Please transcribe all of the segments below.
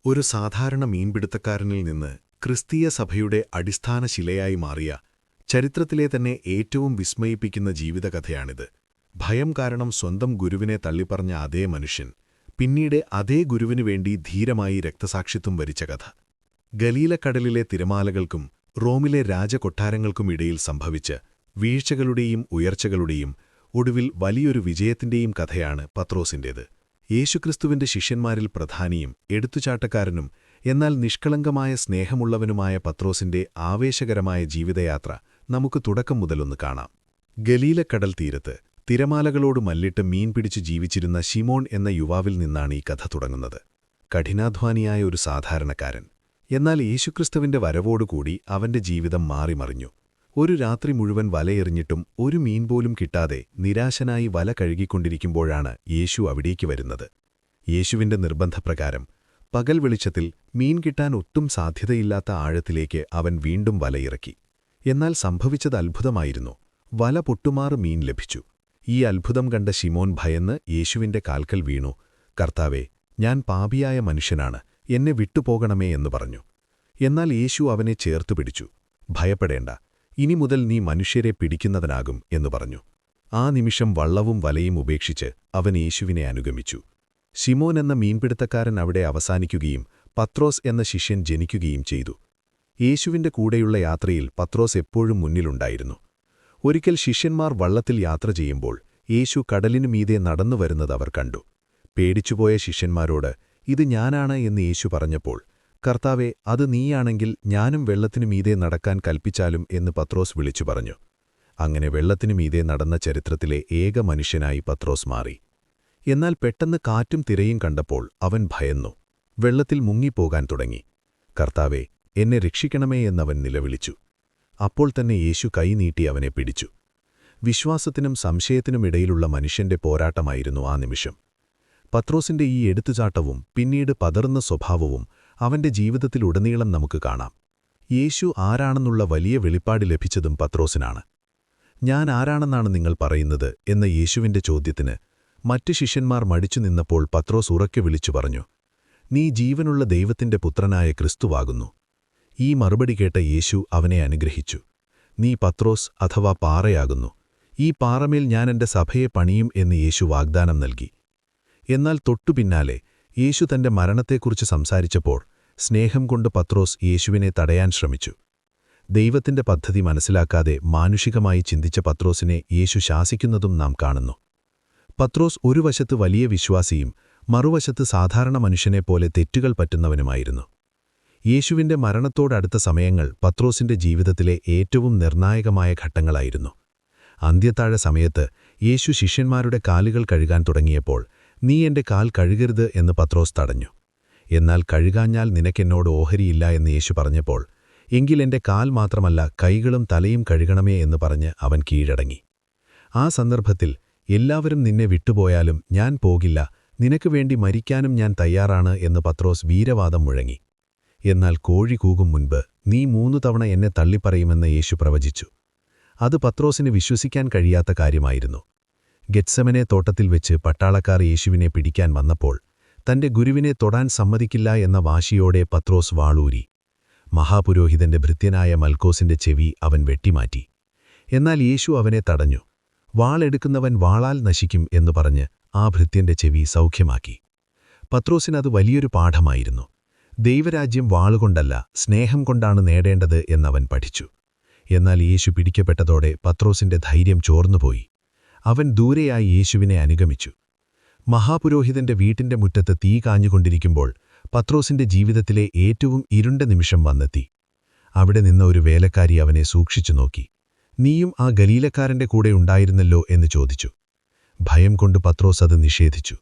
ഒരു സാധാരണ മീൻപിടുത്തക്കാരനിൽ നിന്ന് ക്രിസ്തീയ സഭയുടെ അടിസ്ഥാന ശിലയായി മാറിയ ചരിത്രത്തിലെ തന്നെ ഏറ്റവും വിസ്മയിപ്പിക്കുന്ന ജീവിതകഥയാണിത്. ഭയം കാരണം സ്വന്തം ഗുരുവിനെ തള്ളിപ്പറഞ്ഞ അതേ മനുഷ്യൻ പിന്നീട് അതേ ഗുരുവിനുവേണ്ടി ധീരമായി രക്തസാക്ഷിത്വം വരിച്ച കഥ. ഗലീലക്കടലിലെ തിരമാലകൾക്കും റോമിലെ രാജകൊട്ടാരങ്ങൾക്കുമിടയിൽ സംഭവിച്ച വീഴ്ചകളുടെയും ഉയർച്ചകളുടെയും ഒടുവിൽ വലിയൊരു വിജയത്തിന്റെയും കഥയാണ് പത്രോസിന്റേത്. യേശുക്രിസ്തുവിന്റെ ശിഷ്യന്മാരിൽ പ്രധാനിയും എടുത്തുചാട്ടക്കാരനും എന്നാൽ നിഷ്കളങ്കമായ സ്നേഹമുള്ളവനുമായ പത്രോസിന്റെ ആവേശകരമായ ജീവിതയാത്ര നമുക്ക് തുടക്കം മുതലൊന്ന് കാണാം. ഗലീലക്കടൽ തീരത്ത് തിരമാലകളോട് മല്ലിട്ട് മീൻ പിടിച്ചു ജീവിച്ചിരുന്ന ശിമോൻ എന്ന യുവാവിൽ നിന്നാണ് ഈ കഥ തുടങ്ങുന്നത്. കഠിനാധ്വാനിയായ ഒരു സാധാരണക്കാരൻ. എന്നാൽ യേശുക്രിസ്തുവിന്റെ വരവോടുകൂടി അവന്റെ ജീവിതം മാറിമറിഞ്ഞു. ഒരു രാത്രി മുഴുവൻ വലയെറിഞ്ഞിട്ടും ഒരു മീൻ പോലും കിട്ടാതെ നിരാശനായി വല കഴുകിക്കൊണ്ടിരിക്കുമ്പോഴാണ് യേശു അവിടേക്ക് വരുന്നത്. യേശുവിന്റെ നിർബന്ധപ്രകാരം പകൽ വെളിച്ചത്തിൽ മീൻ കിട്ടാൻ ഒട്ടും സാധ്യതയില്ലാത്ത ആഴത്തിലേക്ക് അവൻ വീണ്ടും വലയിറക്കി. എന്നാൽ സംഭവിച്ചത് അത്ഭുതമായിരുന്നു. വല പൊട്ടുമാറ് മീൻ ലഭിച്ചു. ഈ അത്ഭുതം കണ്ട ശിമോൻ ഭയന്ന് യേശുവിന്റെ കാൽക്കൽ വീണു. "കർത്താവേ, ഞാൻ പാപിയായ മനുഷ്യനാണ്, എന്നെ വിട്ടുപോകണമേ" എന്ന് പറഞ്ഞു. എന്നാൽ യേശു അവനെ ചേർത്തുപിടിച്ചു. "ഭയപ്പെടേണ്ട, ഇനി മുതൽ നീ മനുഷ്യരെ പിടിക്കുന്നവനാകും" എന്നു പറഞ്ഞു. ആ നിമിഷം വള്ളവും വലയും ഉപേക്ഷിച്ച് അവൻ യേശുവിനെ അനുഗമിച്ചു. ശിമോൻ എന്ന മീൻപിടുത്തക്കാരൻ അവിടെ അവസാനിക്കുകയും പത്രോസ് എന്ന ശിഷ്യൻ ജനിക്കുകയും ചെയ്തു. യേശുവിന്റെ കൂടെയുള്ള യാത്രയിൽ പത്രോസ് എപ്പോഴും മുന്നിലുണ്ടായിരുന്നു. ഒരിക്കൽ ശിഷ്യന്മാർ വള്ളത്തിൽ യാത്ര ചെയ്യുമ്പോൾ യേശു കടലിനു മീതെ നടന്നുവരുന്നത് അവർ കണ്ടു. പേടിച്ചുപോയ ശിഷ്യന്മാരോട് "ഇത് ഞാനാണ്" എന്ന് യേശു പറഞ്ഞപ്പോൾ, "കർത്താവേ, അത് നീയാണെങ്കിൽ ഞാനും വെള്ളത്തിനു മീതെ നടക്കാൻ കൽപ്പിച്ചാലും" എന്ന് പത്രോസ് വിളിച്ചു പറഞ്ഞു. അങ്ങനെ വെള്ളത്തിനു മീതെ നടന്ന ചരിത്രത്തിലെ ഏക മനുഷ്യനായി പത്രോസ് മാറി. എന്നാൽ പെട്ടെന്ന് കാറ്റും തിരയും കണ്ടപ്പോൾ അവൻ ഭയന്നു. വെള്ളത്തിൽ മുങ്ങിപ്പോകാൻ തുടങ്ങി. "കർത്താവേ, എന്നെ രക്ഷിക്കണമേ" എന്നവൻ നിലവിളിച്ചു. അപ്പോൾ തന്നെ യേശു കൈ നീട്ടി അവനെ പിടിച്ചു. വിശ്വാസത്തിനും സംശയത്തിനുമിടയിലുള്ള മനുഷ്യന്റെ പോരാട്ടമായിരുന്നു ആ നിമിഷം. പത്രോസിന്റെ ഈ എടുത്തുചാട്ടവും പിന്നീട് പതറുന്ന സ്വഭാവവും അവന്റെ ജീവിതത്തിലുടനീളം നമുക്ക് കാണാം. യേശു ആരാണെന്നുള്ള വലിയ വെളിപ്പാട് ലഭിച്ചതും പത്രോസിനാണ്. "ഞാൻ ആരാണെന്നാണ് നിങ്ങൾ പറയുന്നത്" എന്ന യേശുവിന്റെ ചോദ്യത്തിന് മറ്റു ശിഷ്യന്മാർ മടിച്ചു നിന്നപ്പോൾ പത്രോസ് ഉറക്കെ വിളിച്ചു പറഞ്ഞു, "നീ ജീവനുള്ള ദൈവത്തിന്റെ പുത്രനായ ക്രിസ്തുവാകുന്നു." ഈ മറുപടി കേട്ട യേശു അവനെ അനുഗ്രഹിച്ചു. "നീ പത്രോസ് അഥവാ പാറയാകുന്നു. ഈ പാറമേൽ ഞാൻ എന്റെ സഭയെ പണിയും" എന്ന് യേശു വാഗ്ദാനം നൽകി. എന്നാൽ തൊട്ടുപിന്നാലെ യേശു തന്റെ മരണത്തെക്കുറിച്ച് സംസാരിച്ചപ്പോൾ സ്നേഹം കൊണ്ട് പത്രോസ് യേശുവിനെ തടയാൻ ശ്രമിച്ചു. ദൈവത്തിന്റെ പദ്ധതി മനസ്സിലാക്കാതെ മാനുഷികമായി ചിന്തിച്ച പത്രോസിനെ യേശു ശാസിക്കുന്നതും നാം കാണുന്നു. പത്രോസ് ഒരു വശത്ത് വലിയ വിശ്വാസിയും മറുവശത്ത് സാധാരണ മനുഷ്യനെപ്പോലെ തെറ്റുകൾ പറ്റുന്നവനുമായിരുന്നു. യേശുവിന്റെ മരണത്തോടടുത്ത സമയങ്ങൾ പത്രോസിന്റെ ജീവിതത്തിലെ ഏറ്റവും നിർണായകമായ ഘട്ടങ്ങളായിരുന്നു. അന്ത്യത്താഴ സമയത്ത് യേശു ശിഷ്യന്മാരുടെ കാലുകൾ കഴുകാൻ തുടങ്ങിയപ്പോൾ "നീ എന്റെ കാൽ കഴുകരുത്" എന്ന് പത്രോസ് തടഞ്ഞു. "എന്നാൽ കഴുകാഞ്ഞാൽ നിനക്കെന്നോട് ഓഹരിയില്ല" എന്ന് യേശു പറഞ്ഞപ്പോൾ "എങ്കിൽ എന്റെ കാൽ മാത്രമല്ല, കൈകളും തലയും കഴുകണമേ" എന്ന് പറഞ്ഞ് അവൻ കീഴടങ്ങി. ആ സന്ദർഭത്തിൽ "എല്ലാവരും നിന്നെ വിട്ടുപോയാലും ഞാൻ പോകില്ല, നിനക്ക് വേണ്ടി മരിക്കാനും ഞാൻ തയ്യാറാണ്" എന്ന് പത്രോസ് വീരവാദം മുഴങ്ങി. എന്നാൽ കോഴി കൂകും മുൻപ് "നീ 3 തവണ എന്നെ തള്ളിപ്പറയുമെന്ന്" യേശു പ്രവചിച്ചു. അത് പത്രോസിന് വിശ്വസിക്കാൻ കഴിയാത്ത കാര്യമായിരുന്നു. ഗെത്സമനെ തോട്ടത്തിൽ വെച്ച് പട്ടാളക്കാർ യേശുവിനെ പിടിക്കാൻ വന്നപ്പോൾ തന്റെ ഗുരുവിനെ തൊടാൻ സമ്മതിക്കില്ല എന്ന വാശിയോടെ പത്രോസ് വാളൂരി. മഹാപുരോഹിതന്റെ ഭൃത്യനായ മൽക്കോസിന്റെ ചെവി അവൻ വെട്ടിമാറ്റി. എന്നാൽ യേശു അവനെ തടഞ്ഞു. "വാളെടുക്കുന്നവൻ വാളാൽ നശിക്കും" എന്നു പറഞ്ഞ് ആ ഭൃത്യന്റെ ചെവി സൗഖ്യമാക്കി. പത്രോസിനത് വലിയൊരു പാഠമായിരുന്നു. ദൈവരാജ്യം വാളുകൊണ്ടല്ല, സ്നേഹം കൊണ്ടാണ് നേടേണ്ടത് എന്നവൻ പഠിച്ചു. എന്നാൽ യേശു പിടിക്കപ്പെട്ടതോടെ പത്രോസിന്റെ ധൈര്യം ചോർന്നുപോയി. അവൻ ദൂരെയായി യേശുവിനെ അനുഗമിച്ചു. മഹാപുരോഹിതന്റെ വീട്ടിന്റെ മുറ്റത്ത് തീ കാഞ്ഞുകൊണ്ടിരിക്കുമ്പോൾ പത്രോസിന്റെ ജീവിതത്തിലെ ഏറ്റവും ഇരുണ്ട നിമിഷം വന്നെത്തി. അവിടെ നിന്ന ഒരു വേലക്കാരി അവനെ സൂക്ഷിച്ചു നോക്കി. "നീയും ആ ഗലീലക്കാരന്റെ കൂടെ ഉണ്ടായിരുന്നല്ലോ" എന്ന് ചോദിച്ചു. ഭയം കൊണ്ട് പത്രോസ് അത് നിഷേധിച്ചു.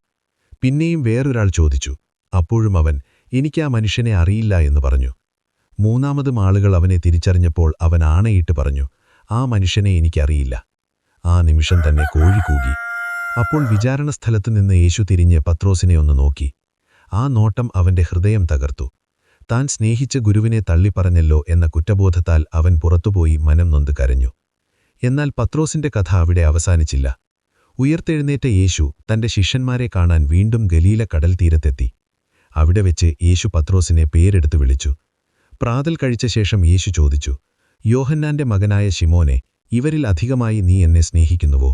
പിന്നെയും വേറൊരാൾ ചോദിച്ചു. അപ്പോഴും അവൻ "എനിക്ക് ആ മനുഷ്യനെ അറിയില്ല" എന്ന് പറഞ്ഞു. മൂന്നാമതും ആളുകൾ അവനെ തിരിച്ചറിഞ്ഞപ്പോൾ അവൻ ആണയിട്ട് പറഞ്ഞു, "ആ മനുഷ്യനെ എനിക്കറിയില്ല." ആ നിമിഷം തന്നെ കോഴി കൂകി. അപ്പോൾ വിചാരണസ്ഥലത്തുനിന്ന് യേശു തിരിഞ്ഞ് പത്രോസിനെ ഒന്ന് നോക്കി. ആ നോട്ടം അവന്റെ ഹൃദയം തകർത്തു. താൻ സ്നേഹിച്ച ഗുരുവിനെ തള്ളിപ്പറഞ്ഞല്ലോ എന്ന കുറ്റബോധത്താൽ അവൻ പുറത്തുപോയി മനം നൊന്ത് കരഞ്ഞു. എന്നാൽ പത്രോസിന്റെ കഥ അവിടെ അവസാനിച്ചില്ല. ഉയർത്തെഴുന്നേറ്റ യേശു തന്റെ ശിഷ്യന്മാരെ കാണാൻ വീണ്ടും ഗലീല കടൽ തീരത്തെത്തി. അവിടെ വെച്ച് യേശു പത്രോസിനെ പേരെടുത്ത് വിളിച്ചു. പ്രാതൽ കഴിച്ച ശേഷം യേശു ചോദിച്ചു, യോഹന്നാന്റെ മകനായ ശിമോനെ, ഇവരിൽ അധികമായി നീ എന്നെ സ്നേഹിക്കുന്നുവോ?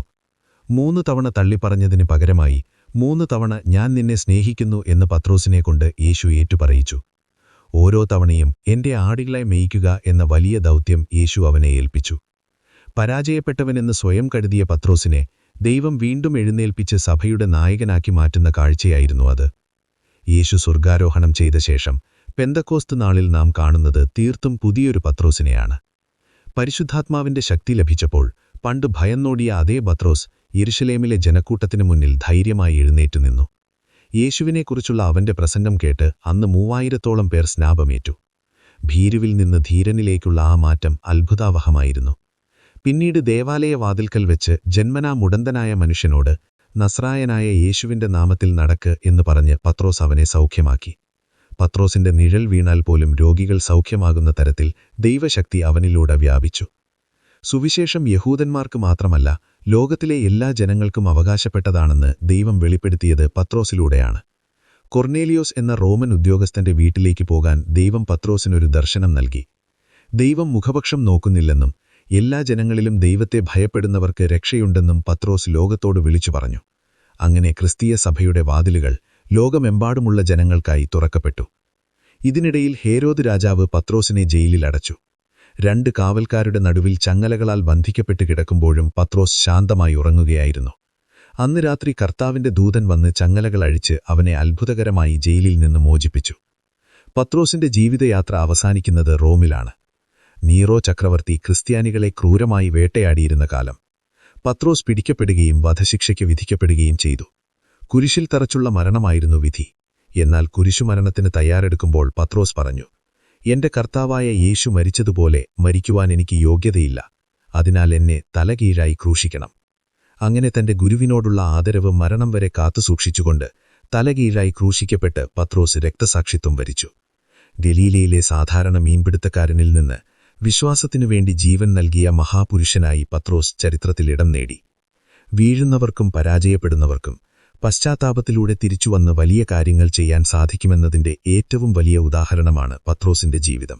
3 തവണ തള്ളിപ്പറഞ്ഞതിന് പകരമായി 3 തവണ ഞാൻ നിന്നെ സ്നേഹിക്കുന്നു എന്ന് പത്രോസിനെക്കൊണ്ട് യേശു ഏറ്റുപറയിച്ചു. ഓരോ തവണയും എന്റെ ആടുകളെ മേയ്ക്കുക എന്ന വലിയ ദൗത്യം യേശു അവനെ ഏൽപ്പിച്ചു. പരാജയപ്പെട്ടവനെന്ന് സ്വയം കരുതിയ പത്രോസിനെ ദൈവം വീണ്ടും എഴുന്നേൽപ്പിച്ച് സഭയുടെ നായകനാക്കി മാറ്റുന്ന കാഴ്ചയായിരുന്നു അത്. യേശു സ്വർഗാരോഹണം ചെയ്ത ശേഷം പെന്തക്കോസ്ത് നാളിൽ നാം കാണുന്നത് തീർത്തും പുതിയൊരു പത്രോസിനെയാണ്. പരിശുദ്ധാത്മാവിന്റെ ശക്തി ലഭിച്ചപ്പോൾ പണ്ട് ഭയന്നോടിയ അതേ പത്രോസ് യെരുശലേമിലെ ജനക്കൂട്ടത്തിനു മുന്നിൽ ധൈര്യമായി എഴുന്നേറ്റു നിന്നു. യേശുവിനെക്കുറിച്ചുള്ള അവന്റെ പ്രസംഗം കേട്ട് അന്ന് 3000-ഓളം പേർ സ്നാപമേറ്റു. ഭീരുവിൽ നിന്ന് ധീരനിലേക്കുള്ള ആ മാറ്റം അത്ഭുതാവഹമായിരുന്നു. പിന്നീട് ദേവാലയ വാതിൽക്കൽ വെച്ച് ജന്മനാ മുടന്തനായ മനുഷ്യനോട് നസ്രായനായ യേശുവിന്റെ നാമത്തിൽ നടക്ക് എന്ന് പറഞ്ഞ് പത്രോസ് അവനെ സൗഖ്യമാക്കി. പത്രോസിന്റെ നിഴൽ വീണാൽ പോലും രോഗികൾ സൗഖ്യമാകുന്ന തരത്തിൽ ദൈവശക്തി അവനിലൂടെ വ്യാപിച്ചു. സുവിശേഷം യഹൂദന്മാർക്ക് മാത്രമല്ല, ലോകത്തിലെ എല്ലാ ജനങ്ങൾക്കും അവകാശപ്പെട്ടതാണെന്ന് ദൈവം വെളിപ്പെടുത്തിയത് പത്രോസിലൂടെയാണ്. കൊർണേലിയോസ് എന്ന റോമൻ ഉദ്യോഗസ്ഥന്റെ വീട്ടിലേക്ക് പോകാൻ ദൈവം പത്രോസിനൊരു ദർശനം നൽകി. ദൈവം മുഖപക്ഷം നോക്കുന്നില്ലെന്നും എല്ലാ ജനങ്ങളിലും ദൈവത്തെ ഭയപ്പെടുന്നവർക്ക് രക്ഷയുണ്ടെന്നും പത്രോസ് ലോകത്തോട് വിളിച്ചു പറഞ്ഞു. അങ്ങനെ ക്രിസ്തീയ സഭയുടെ വാതിലുകൾ ലോകമെമ്പാടുമുള്ള ജനങ്ങൾക്കായി തുറക്കപ്പെട്ടു. ഇതിനിടയിൽ ഹേരോദ് രാജാവ് പത്രോസിനെ ജയിലിൽ അടച്ചു. 2 കാവൽക്കാരുടെ നടുവിൽ ചങ്ങലകളാൽ ബന്ധിക്കപ്പെട്ട് കിടക്കുമ്പോഴും പത്രോസ് ശാന്തമായി ഉറങ്ങുകയായിരുന്നു. അന്ന് രാത്രി കർത്താവിന്റെ ദൂതൻ വന്ന് ചങ്ങലകൾ അഴിച്ച് അവനെ അത്ഭുതകരമായി ജയിലിൽ നിന്ന് മോചിപ്പിച്ചു. പത്രോസിന്റെ ജീവിതയാത്ര അവസാനിക്കുന്നത് റോമിലാണ്. നീറോ ചക്രവർത്തി ക്രിസ്ത്യാനികളെ ക്രൂരമായി വേട്ടയാടിയിരുന്ന കാലം. പത്രോസ് പിടിക്കപ്പെടുകയും വധശിക്ഷയ്ക്ക് വിധിക്കപ്പെടുകയും ചെയ്തു. കുരിശിൽ തറച്ചുള്ള മരണമായിരുന്നു വിധി. എന്നാൽ കുരിശുമരണത്തിന് തയ്യാറെടുക്കുമ്പോൾ പത്രോസ് പറഞ്ഞു, എന്റെ കർത്താവായ യേശു മരിച്ചതുപോലെ മരിക്കുവാൻ എനിക്ക് യോഗ്യതയില്ല, അതിനാൽ എന്നെ തലകീഴായി ക്രൂശിക്കണം. അങ്ങനെ തന്റെ ഗുരുവിനോടുള്ള ആദരവ് മരണം വരെ കാത്തുസൂക്ഷിച്ചുകൊണ്ട് തലകീഴായി ക്രൂശിക്കപ്പെട്ട് പത്രോസ് രക്തസാക്ഷിത്വം വരിച്ചു. ഗലീലയിലെ സാധാരണ മീൻപിടുത്തക്കാരനിൽ നിന്ന് വിശ്വാസത്തിനുവേണ്ടി ജീവൻ നൽകിയ മഹാപുരുഷനായി പത്രോസ് ചരിത്രത്തിൽ ഇടം നേടി. വീഴുന്നവർക്കും പരാജയപ്പെടുന്നവർക്കും പശ്ചാത്താപത്തിലൂടെ തിരിച്ചുവന്ന് വലിയ കാര്യങ്ങൾ ചെയ്യാൻ സാധിക്കുമെന്നതിന്റെ ഏറ്റവും വലിയ ഉദാഹരണമാണ് പത്രോസിന്റെ ജീവിതം.